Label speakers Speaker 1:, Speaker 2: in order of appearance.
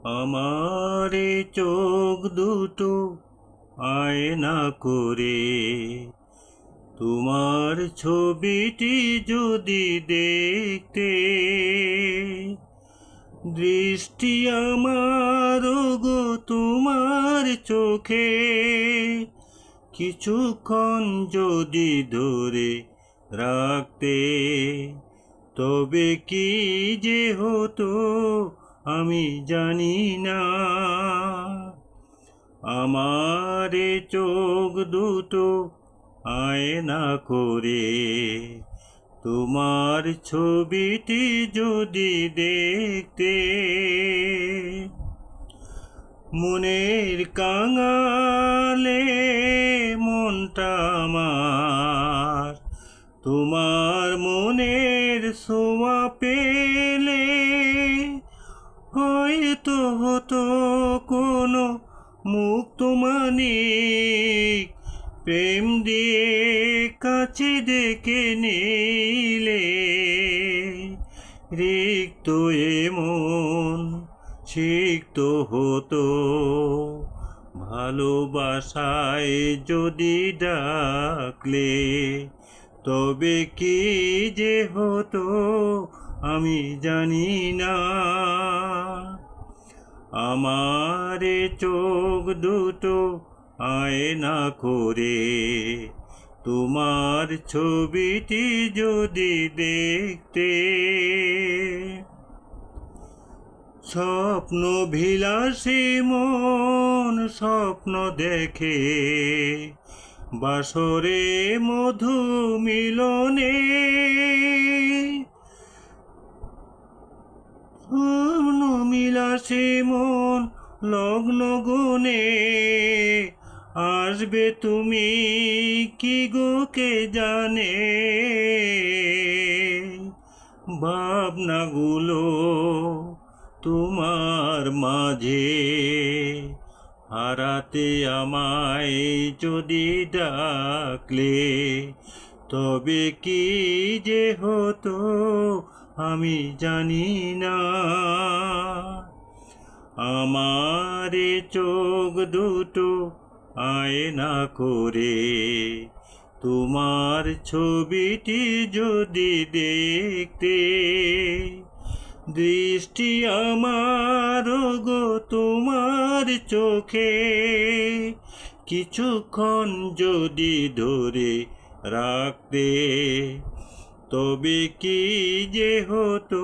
Speaker 1: আমারে চোখ দুটো আয়না করে তোমার ছবিটি যদি দেখতে, দৃষ্টি আমার গো তোমার চোখে কিছুক্ষণ যদি ধরে রাখতে, তবে কি যে হতো আমি জানি না। আমারে চোখ দুটো আয়না করে তোমার ছবিটি যদি দেখতে, মনের কাঙালে মনটা আমার তোমার মনের ছোঁয়া পেলে হয়তো হতো কোনো মুক্ত মানিক প্রেম দিয়ে কাছে ডেকে নিলে, রিক্ত এমন সিক্ত হতো ভালোবাসায় যদি ডাকলে, তবে কি যে হতো আমি জানি না। আমারে চোখ দুটো আয়না করে তোমার ছবিটি যদি দেখতে, স্বপ্ন বিলাসী মন স্বপ্ন দেখে বাসরে মধু মিলনে, স্বপ্ন বিলাসী মন লগ্ন গুণে আসবে তুমি কি গো কে জানে। ভাবনাগুলো তোমার মাঝে হারাতে আমায় যদি ডাকলে, তবে কি যে হতো আমি জানি না। আমারে চোখ দুটো আয়না করে তোমার ছবিটি যদি দেখতে, দৃষ্টি আমার গো তোমার চোখে কিছুক্ষণ যদি ধরে রাখতে, তবে কি যে হতো